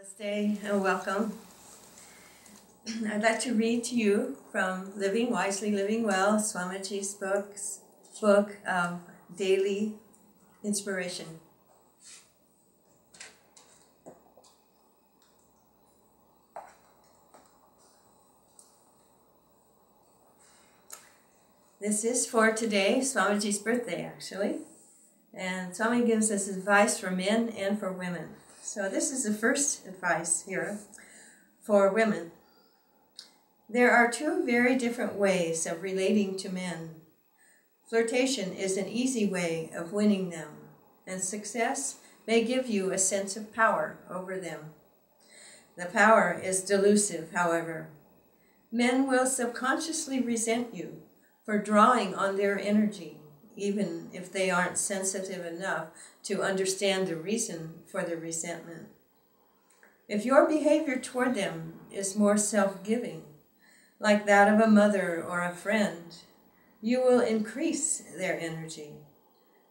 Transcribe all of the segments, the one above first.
Namaste and welcome. I'd like to read to you from Living Wisely, Living Well, Swamiji's book of daily inspiration. This is for today, Swamiji's birthday actually, and Swami gives us advice for men and for women. So this is the first advice here for women. There are two very different ways of relating to men. Flirtation is an easy way of winning them, and success may give you a sense of power over them. The power is delusive, however. Men will subconsciously resent you for drawing on their energy, even if they aren't sensitive enough to understand the reason for the resentment. If your behavior toward them is more self-giving, like that of a mother or a friend, you will increase their energy,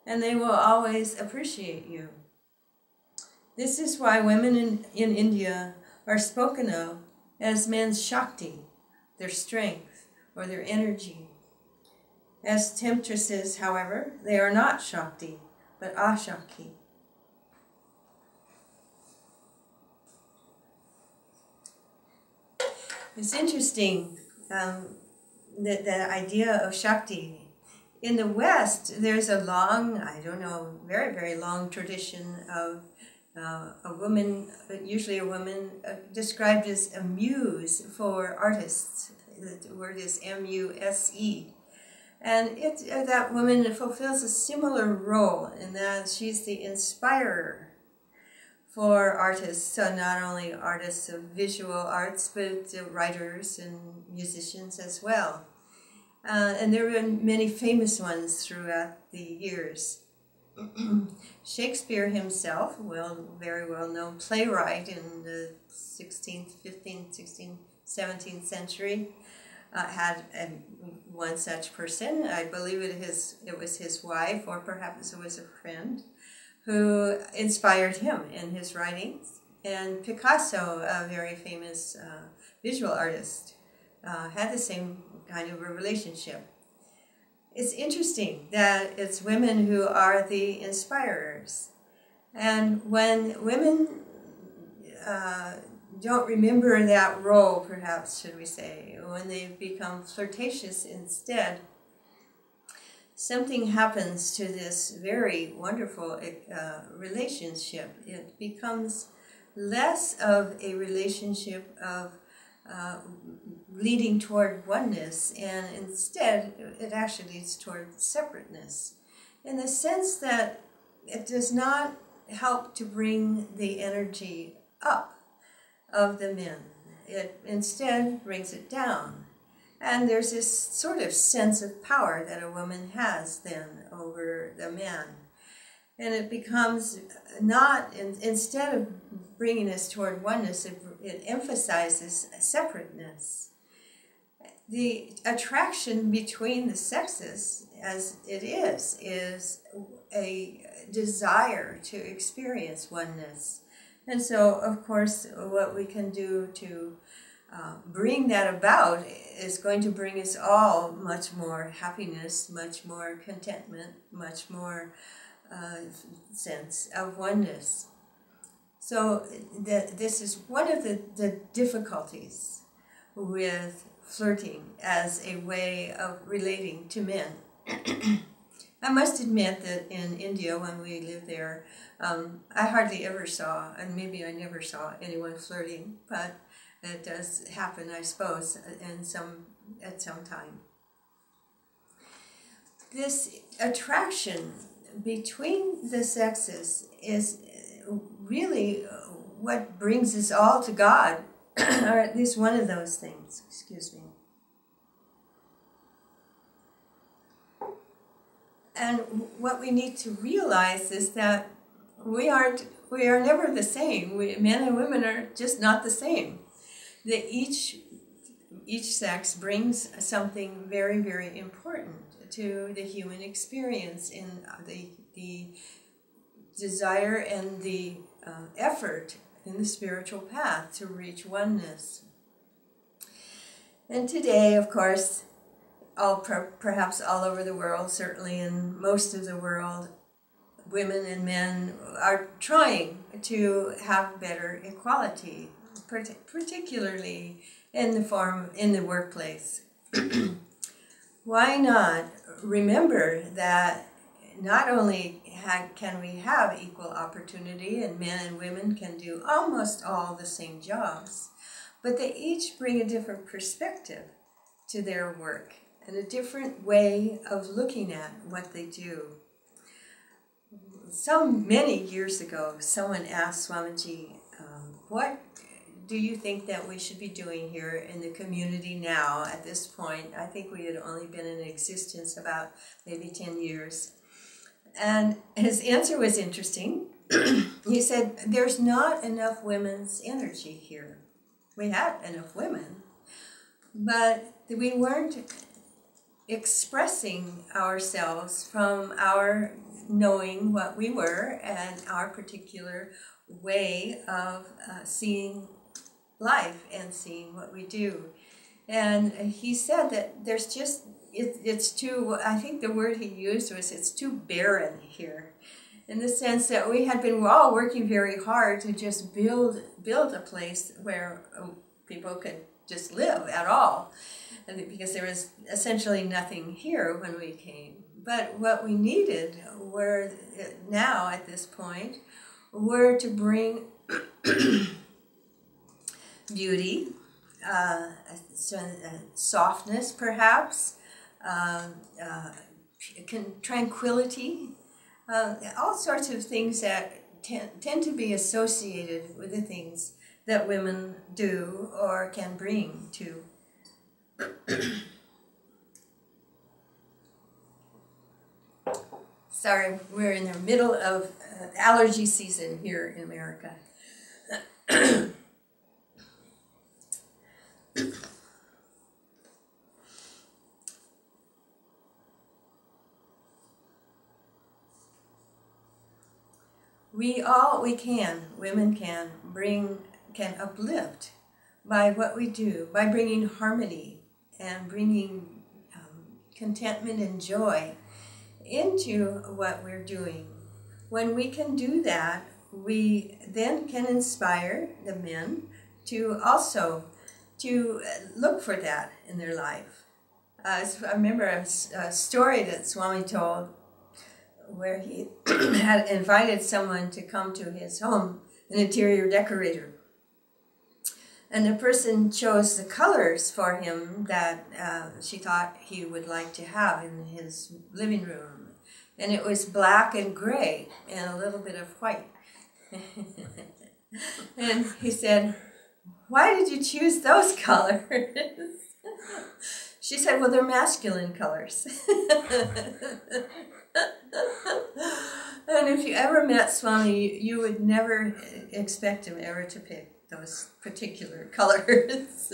and they will always appreciate you. This is why women in India are spoken of as men's Shakti, their strength or their energy. As temptresses, however, they are not Shakti, but Ashakti. It's interesting, the idea of Shakti. In the West, there's a long, very, very long tradition of a woman, usually a woman, described as a muse for artists. The word is M-U-S-E. And that woman fulfills a similar role in that she's the inspirer for artists, so not only artists of visual arts, but writers and musicians as well. And there have been many famous ones throughout the years. Shakespeare himself, very well-known playwright in the 16th, 15th, 16th, 17th century, had one such person. I believe it was his wife, or perhaps it was a friend, who inspired him in his writings. And Picasso, a very famous visual artist, had the same kind of a relationship. It's interesting that it's women who are the inspirers. And when women don't remember that role, perhaps, should we say, when they become flirtatious instead, something happens to this very wonderful relationship. It becomes less of a relationship of leading toward oneness, and instead it actually leads toward separateness, in the sense that it does not help to bring the energy up of the men. It instead brings it down. And there's this sort of sense of power that a woman has then over the man. And it becomes not, instead of bringing us toward oneness, it emphasizes separateness. The attraction between the sexes, as it is a desire to experience oneness. And so, of course, what we can do to bring that about is going to bring us all much more happiness, much more contentment, much more sense of oneness. So this is one of the difficulties with flirting as a way of relating to men. I must admit that in India, when we lived there, I hardly ever saw, and maybe I never saw anyone flirting, but it does happen, I suppose, at some time. This attraction between the sexes is really what brings us all to God, or at least one of those things, excuse me. And what we need to realize is that we are never the same. Men and women are just not the same. Each sex brings something very, very important to the human experience in the desire and the effort in the spiritual path to reach oneness. And today, of course, perhaps all over the world, certainly in most of the world, women and men are trying to have better equality, particularly in the workplace. Why not remember that not only can we have equal opportunity and men and women can do almost all the same jobs, but they each bring a different perspective to their work and a different way of looking at what they do. Many years ago, someone asked Swamiji, what do you think that we should be doing here in the community now at this point? I think we had only been in existence about maybe 10 years. And his answer was interesting. He said, there's not enough women's energy here. We had enough women, but we weren't expressing ourselves from our knowing what we were and our particular way of seeing life and seeing what we do. And he said that there's just, it's too, I think the word he used was, it's too barren here, in the sense that we had been all working very hard to just build a place where people could just live at all, because there was essentially nothing here when we came. But what we needed were, now at this point, were to bring beauty, softness perhaps, tranquility, all sorts of things that tend to be associated with the things that women do or can bring to. Sorry, we're in the middle of allergy season here in America. Women can uplift by what we do, by bringing harmony and bringing contentment and joy into what we're doing. When we can do that, we then can inspire the men to also look for that in their life. I remember a story that Swami told where he had invited someone to come to his home, an interior decorator. And the person chose the colors for him that she thought he would like to have in his living room. And it was black and gray and a little bit of white. And he said, "Why did you choose those colors?" She said, "Well, they're masculine colors." And if you ever met Swami, you would never expect him ever to pick those particular colors.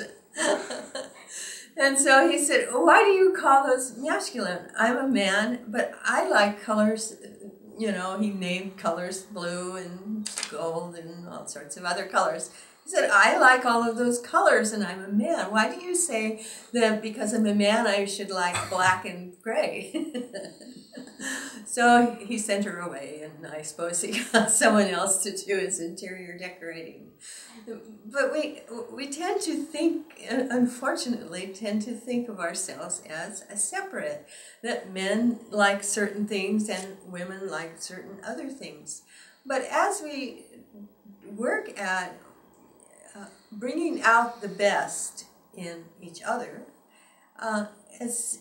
And so he said, "Why do you call those masculine? I'm a man, but I like colors," you know, he named colors, blue and gold and all sorts of other colors. He said, "I like all of those colors and I'm a man. Why do you say that because I'm a man I should like black and gray?" So he sent her away, and I suppose he got someone else to do his interior decorating. But we tend to think, unfortunately, of ourselves as separate, that men like certain things and women like certain other things. But as we work at bringing out the best in each other, it's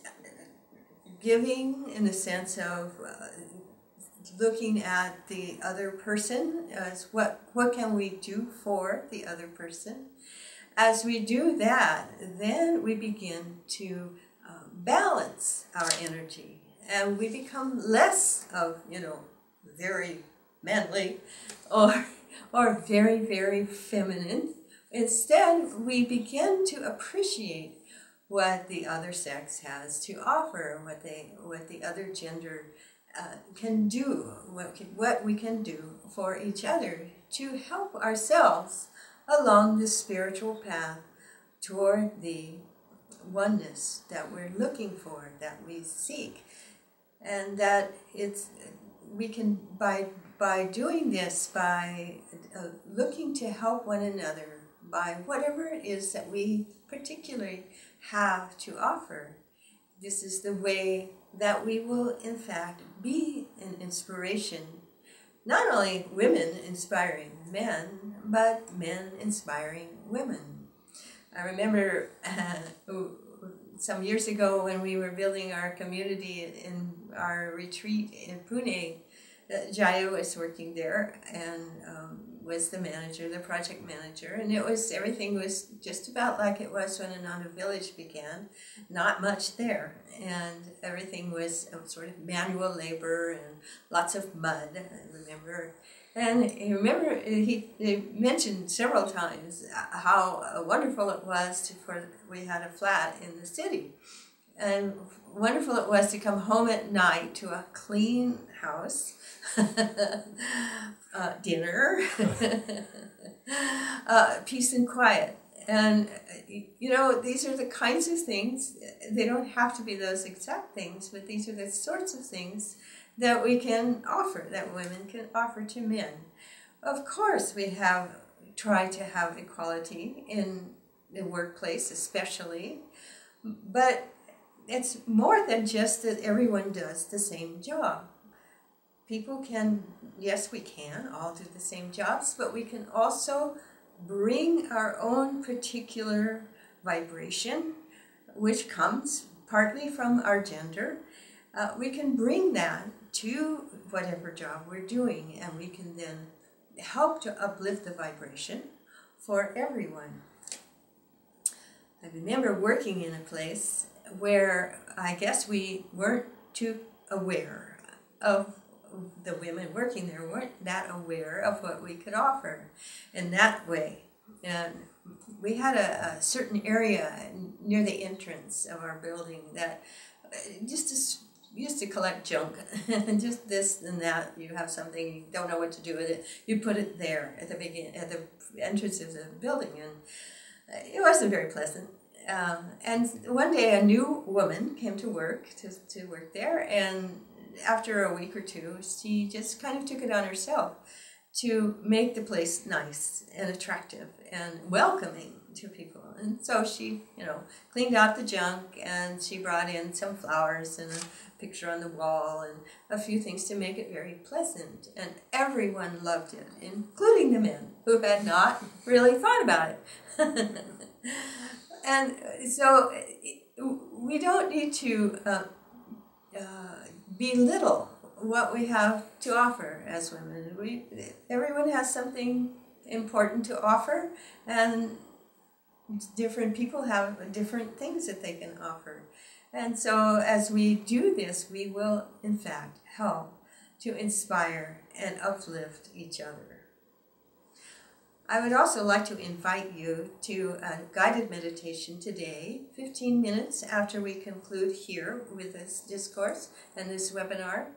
giving in the sense of looking at the other person as what can we do for the other person. As we do that, then we begin to balance our energy, and we become less of, you know, very manly or very, very feminine. Instead, we begin to appreciate what the other sex has to offer, what the other gender can do, what we can do for each other. to help ourselves along the spiritual path toward the oneness that we're looking for, that we seek. And that we can, by doing this, by looking to help one another, by whatever it is that we particularly have to offer, this is the way that we will, in fact, be an inspiration. Not only women inspiring men, but men inspiring women. I remember some years ago when we were building our community in our retreat in Pune, Jaya was working there and was the manager, the project manager, and everything was just about like it was when Ananda Village began. Not much there, and everything was sort of manual labor and lots of mud, I remember. And I remember he mentioned several times how wonderful it was we had a flat in the city, and wonderful it was to come home at night to a clean house, dinner, peace and quiet. And, you know, these are the kinds of things, they don't have to be those exact things, but these are the sorts of things that we can offer, that women can offer to men. Of course, we have tried to have equality in the workplace especially, but it's more than just that everyone does the same job. People can, yes, we can all do the same jobs, but we can also bring our own particular vibration, which comes partly from our gender. We can bring that to whatever job we're doing, and we can then help to uplift the vibration for everyone. I remember working in a place where I guess we weren't too aware of, the women working there weren't that aware of what we could offer in that way. And we had a certain area near the entrance of our building that used to collect junk, and just this and that. You have something, you don't know what to do with it, you put it there at the beginning, at the entrance of the building, and it wasn't very pleasant. And one day a new woman came to work there, and after a week or two, she just kind of took it on herself to make the place nice and attractive and welcoming to people. And so she, cleaned out the junk, and she brought in some flowers and a picture on the wall and a few things to make it very pleasant. And everyone loved it, including the men who had not really thought about it. And so we don't need to belittle what we have to offer as women. Everyone has something important to offer, and different people have different things that they can offer. And so as we do this, we will, in fact, help to inspire and uplift each other. I would also like to invite you to a guided meditation today, 15 minutes after we conclude here with this discourse and this webinar.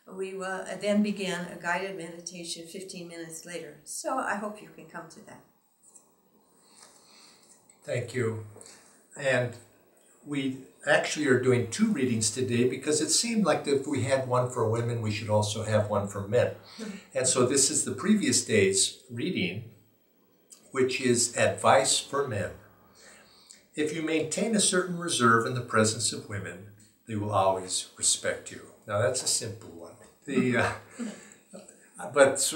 We will then begin a guided meditation 15 minutes later. So I hope you can come to that. Thank you. And we actually are doing 2 readings today because it seemed like if we had one for women, we should also have one for men. And so this is the previous day's reading, which is Advice for Men. If you maintain a certain reserve in the presence of women, they will always respect you. Now that's a simple one. But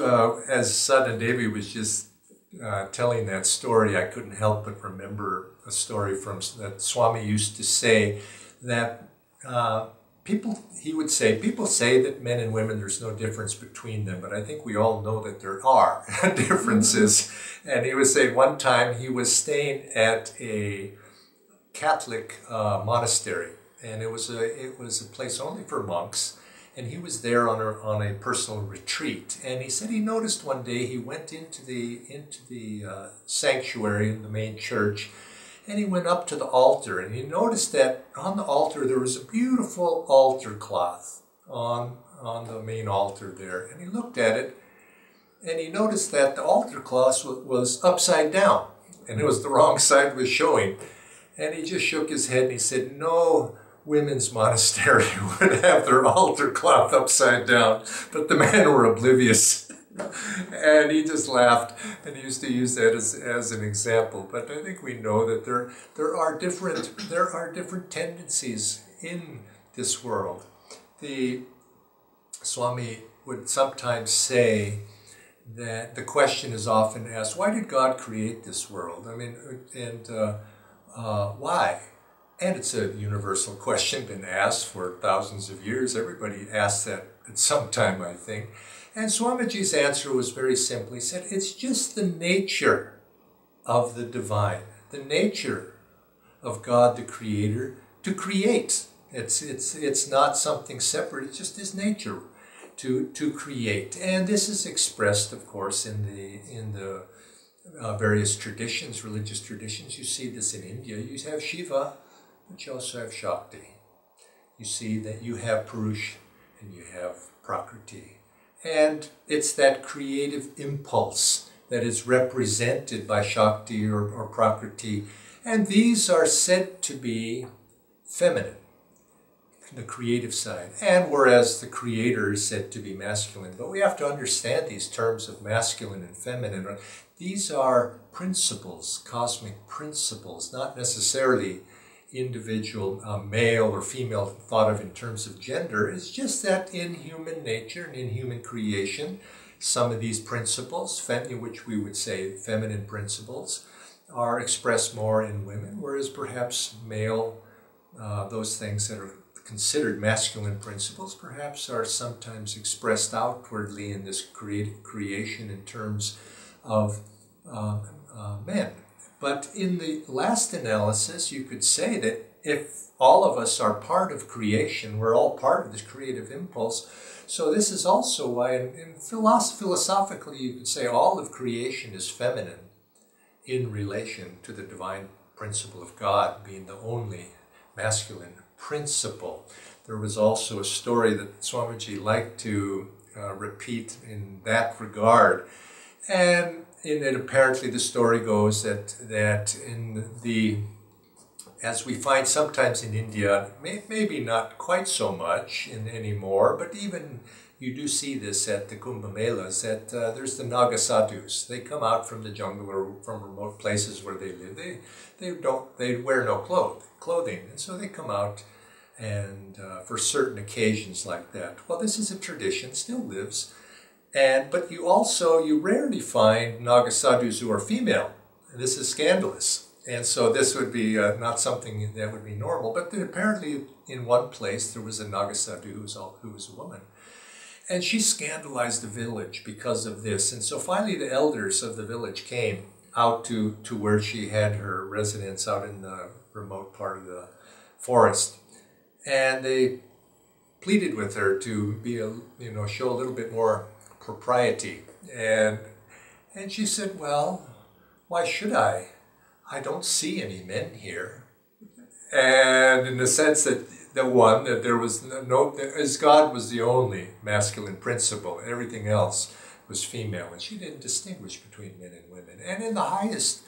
as Sadhana Devi was just telling that story, I couldn't help but remember a story that Swami used to say that people say that men and women, there's no difference between them, but I think we all know that there are differences. And he was saying one time he was staying at a Catholic monastery, and it was a place only for monks, and he was there on a personal retreat. And he said he noticed one day he went into the sanctuary in the main church, and he went up to the altar, and he noticed that on the altar there was a beautiful altar cloth on the main altar there. And he looked at it, and he noticed that the altar cloth was upside down, and it was the wrong side was showing. And he just shook his head and he said, no women's monastery would have their altar cloth upside down, but the men were oblivious. And he just laughed, and he used to use that as an example. But I think we know that there are different tendencies in this world. The Swami would sometimes say that the question is often asked, why did God create this world? I mean, and why? And it's a universal question, been asked for thousands of years. Everybody asks that at some time, I think. And Swamiji's answer was very simple. He said, it's just the nature of the divine, the nature of God the Creator to create. It's not something separate, it's just His nature to create. And this is expressed, of course, in the various traditions, religious traditions. You see this in India. You have Shiva, but you also have Shakti. You see that you have Purush and you have Prakriti. And it's that creative impulse that is represented by Shakti or Prakriti. And these are said to be feminine, the creative side. And whereas the Creator is said to be masculine. But we have to understand these terms of masculine and feminine. These are principles, cosmic principles, not necessarily individual male or female thought of in terms of gender. It's just that in human nature and in human creation, some of these principles, which we would say feminine principles, are expressed more in women, whereas perhaps male, those things that are considered masculine principles, perhaps are sometimes expressed outwardly in this creation in terms of men. But in the last analysis, you could say that if all of us are part of creation, we're all part of this creative impulse. So this is also why, philosophically, you could say all of creation is feminine in relation to the divine principle of God being the only masculine principle. There was also a story that Swamiji liked to repeat in that regard. And in it, apparently the story goes that in the, as we find sometimes in India, maybe not quite so much anymore, but even you do see this at the Kumbh Melas, that there's the Naga Sadhus. They come out from the jungle or from remote places where they live. They wear no clothing, and so they come out and for certain occasions like that. Well, this is a tradition, still lives. But you rarely find Naga Sadhus who are female. And this is scandalous. And so this would be not something that would be normal. But apparently in one place there was a Naga Sadhu who was a woman. And she scandalized the village because of this. And so finally the elders of the village came out to where she had her residence out in the remote part of the forest. And they pleaded with her to be show a little bit more propriety, and she said, well, why should I? I don't see any men here. And in the sense that there was as God was the only masculine principle, everything else was female, and she didn't distinguish between men and women. And in the highest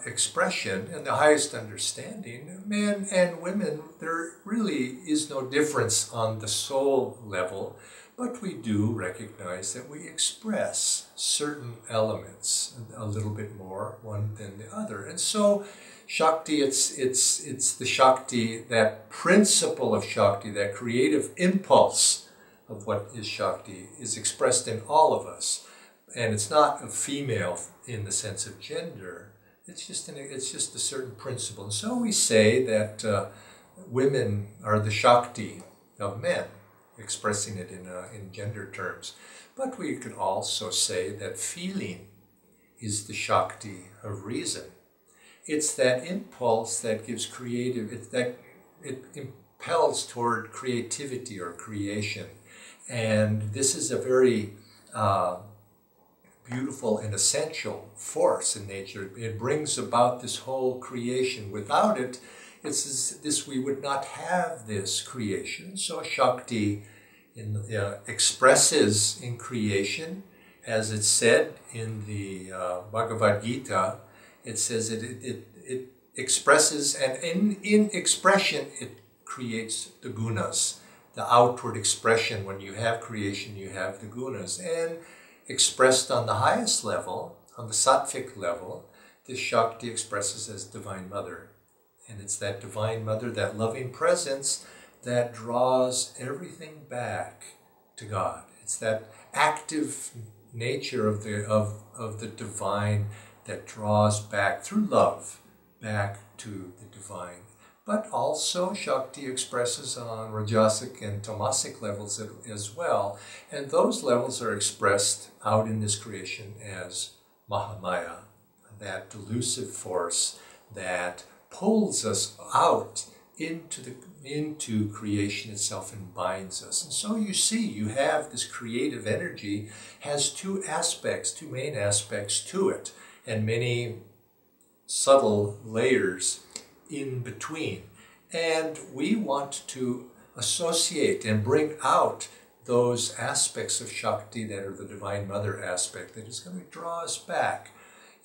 expression and the highest understanding, men and women, there really is no difference on the soul level. But we do recognize that we express certain elements a little bit more one than the other. And so Shakti, it's the Shakti, that principle of Shakti, that creative impulse of what is Shakti is expressed in all of us. And it's not a female in the sense of gender. It's just a certain principle. And so we say that women are the Shakti of men, expressing it in gender terms. But we could also say that feeling is the Shakti of reason. It's that impulse that gives it impels toward creativity or creation. And this is a very beautiful and essential force in nature. It brings about this whole creation. Without it, we would not have this creation. So Shakti expresses in creation, as it's said in the Bhagavad Gita, it says it expresses, and in expression it creates the gunas. The outward expression, when you have creation, you have the gunas. And expressed on the highest level, on the sattvic level, this Shakti expresses as Divine Mother. And it's that Divine Mother, that loving presence, that draws everything back to God. It's that active nature of the divine that draws back through love back to the divine. But also Shakti expresses on Rajasic and Tamasic levels as well. And those levels are expressed out in this creation as Mahamaya, that delusive force that pulls us out into creation itself and binds us. And so you see, you have this creative energy has two main aspects to it, and many subtle layers in between. And we want to associate and bring out those aspects of Shakti that are the Divine Mother aspect that is going to draw us back.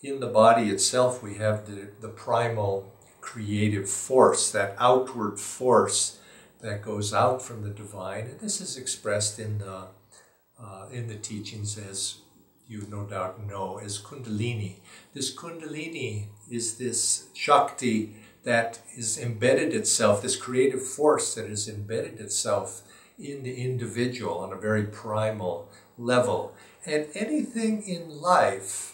In the body itself, we have the primal creative force, that outward force that goes out from the divine. And this is expressed in the teachings, as you no doubt know, as Kundalini. This Kundalini is this Shakti that is embedded itself, this creative force that has embedded itself in the individual on a very primal level. And anything in life,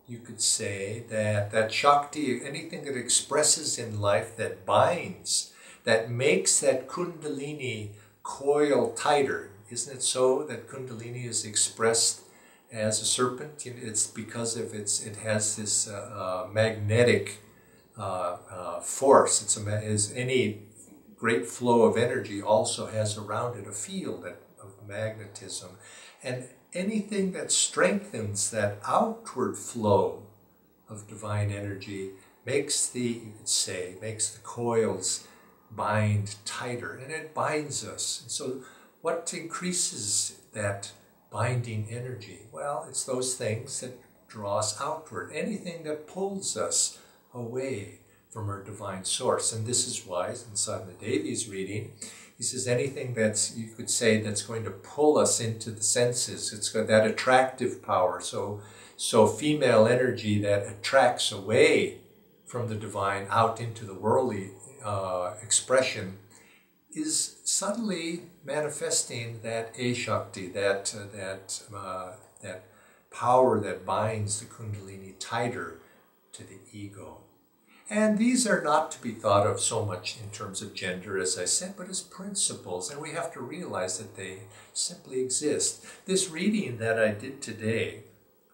you could say, that Shakti, anything that expresses in life, that binds, that makes that Kundalini coil tighter. Isn't it so that Kundalini is expressed as a serpent? It's because of it has this magnetic force. As any great flow of energy also has around it a field of magnetism. And anything that strengthens that outward flow of divine energy makes you could say, makes the coils bind tighter, and it binds us. And so what increases that binding energy? Well, it's those things that draw us outward, anything that pulls us away from our divine source. And this is why, in Sadhana Devi's reading, he says anything that's, you could say, that's going to pull us into the senses. It's got that attractive power. So female energy that attracts away from the divine out into the worldly expression is subtly manifesting that Ashakti, that power that binds the Kundalini tighter to the ego. And these are not to be thought of so much in terms of gender, as I said, but as principles. And we have to realize that they simply exist. This reading that I did today,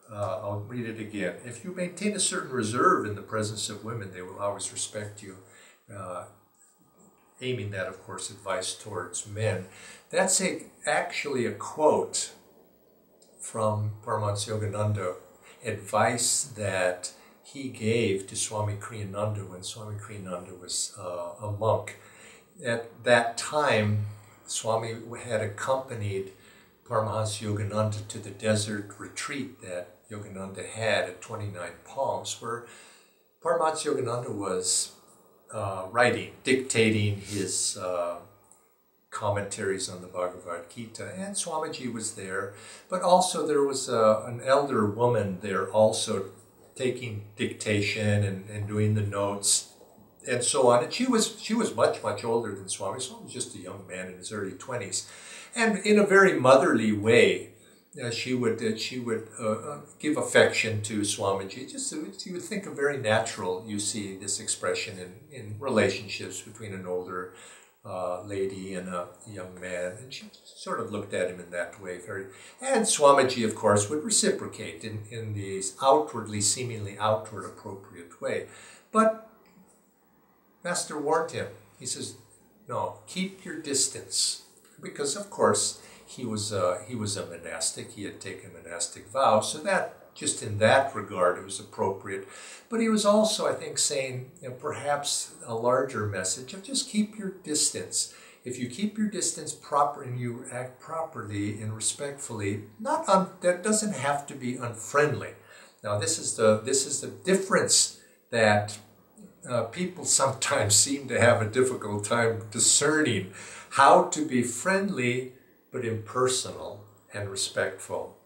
I'll read it again. If you maintain a certain reserve in the presence of women, they will always respect you. Aiming that, of course, advice towards men. That's actually a quote from Paramahansa Yogananda, advice that he gave to Swami Kriyananda when Swami Kriyananda was a monk. At that time, Swami had accompanied Paramahansa Yogananda to the desert retreat that Yogananda had at 29 Palms, where Paramahansa Yogananda was dictating his commentaries on the Bhagavad Gita, and Swamiji was there, but also there was an elder woman there also taking dictation and doing the notes and so on. And she was much, much older than Swami. Swami was just a young man in his early 20s. And in a very motherly way, she would give affection to Swamiji. You would think of very natural, you see this expression in relationships between an older lady and a young man, and she sort of looked at him in that way. And Swamiji, of course, would reciprocate in these seemingly outward appropriate way. But Master warned him. He says, no, keep your distance. Because, of course, he was a monastic. He had taken monastic vows, so that just in that regard it was appropriate. But he was also, I think, saying perhaps a larger message of just keep your distance. if you keep your distance proper and you act properly and respectfully, that doesn't have to be unfriendly. Now this is the difference that people sometimes seem to have a difficult time discerning how to be friendly but impersonal and respectful,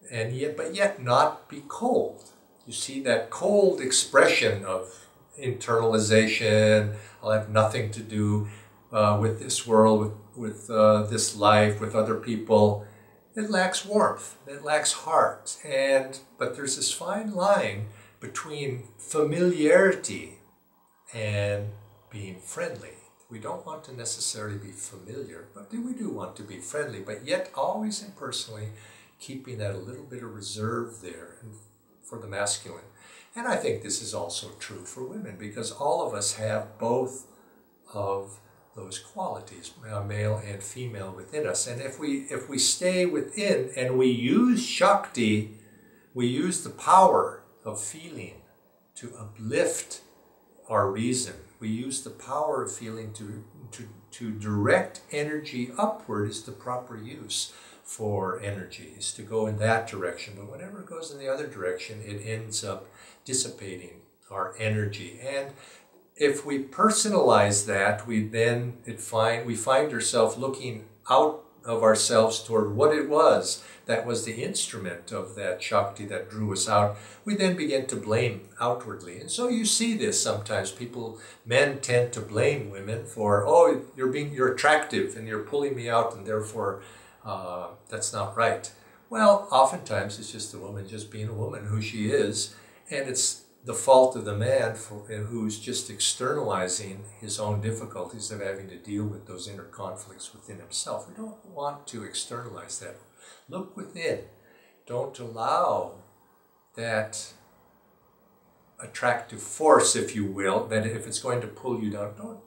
but yet not be cold. You see that cold expression of internalization. I'll have nothing to do with this world, with this life, with other people. It lacks warmth. It lacks heart. But there's this fine line between familiarity and being friendly. We don't want to necessarily be familiar, but we do want to be friendly, but yet always impersonally, keeping that a little bit of reserve there for the masculine. And I think this is also true for women, because all of us have both of those qualities, male and female, within us. And if we stay within and we use Shakti, we use the power of feeling to uplift our reason. We use the power of feeling to direct energy upward is the proper use for energy, is to go in that direction. But whenever it goes in the other direction, it ends up dissipating our energy. And if we personalize that, we find ourselves looking out of ourselves toward what it was that was the instrument of that Shakti that drew us out. We then begin to blame outwardly. And so you see this sometimes. Men tend to blame women for, oh, you're attractive and you're pulling me out, and therefore that's not right. Well, oftentimes it's just the woman just being a woman, who she is, and it's the fault of the man who's just externalizing his own difficulties of having to deal with those inner conflicts within himself. We don't want to externalize that. Look within. Don't allow that attractive force, if you will, that if it's going to pull you down, don't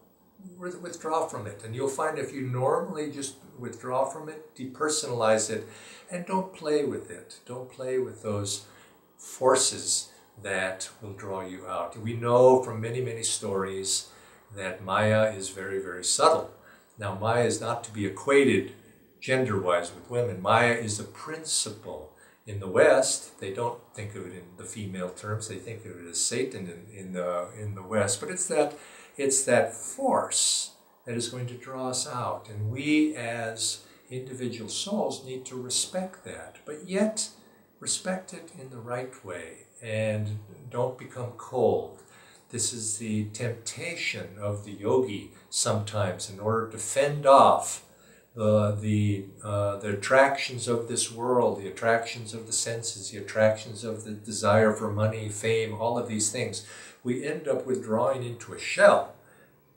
withdraw from it. And you'll find if you normally just withdraw from it, depersonalize it, and don't play with it. Don't play with those forces that will draw you out. We know from many, many stories that Maya is very, very subtle. Now, Maya is not to be equated gender-wise with women. Maya is a principle. In the West, they don't think of it in the female terms. They think of it as Satan in the West. But it's that force that is going to draw us out. And we as individual souls need to respect that, but yet respect it in the right way. And don't become cold. This is the temptation of the yogi sometimes, in order to fend off the attractions of this world, the attractions of the senses, the attractions of the desire for money, fame, all of these things. We end up withdrawing into a shell.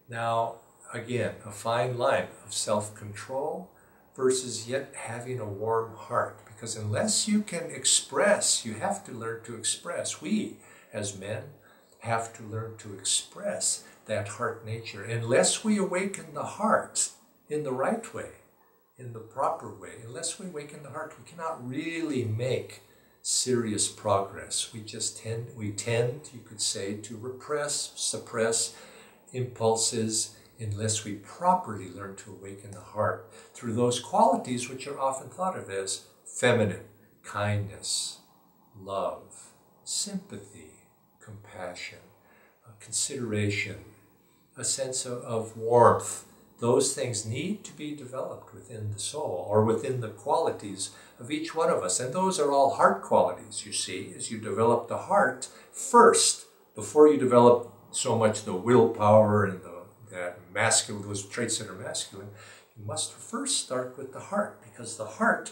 Now, again, a fine line of self-control versus yet having a warm heart. Because unless you can express, you have to learn to express. We, as men, have to learn to express that heart nature. Unless we awaken the heart in the right way, in the proper way, unless we awaken the heart, we cannot really make serious progress. We tend, you could say, to repress, suppress impulses, unless we properly learn to awaken the heart through those qualities which are often thought of as feminine: kindness, love, sympathy, compassion, consideration, a sense of warmth. Those things need to be developed within the soul, or within the qualities of each one of us. And those are all heart qualities, you see, as you develop the heart first, before you develop so much the willpower and those traits that are masculine. You must first start with the heart, because the heart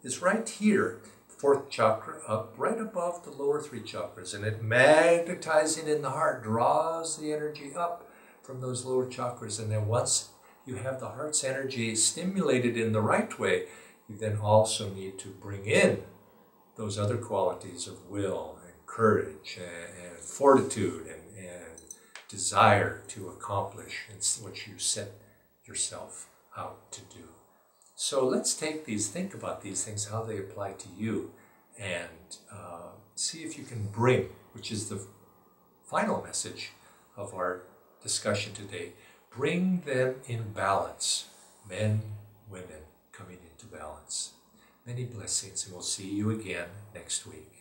is right here, fourth chakra, up right above the lower three chakras, and it magnetizing in the heart draws the energy up from those lower chakras. And then once you have the heart's energy stimulated in the right way, you then also need to bring in those other qualities of will and courage and fortitude and desire to accomplish what you set yourself out to do. So let's think about these things, how they apply to you, and see if you can bring, which is the final message of our discussion today, bring them in balance. men, women coming into balance. Many blessings, and we'll see you again next week.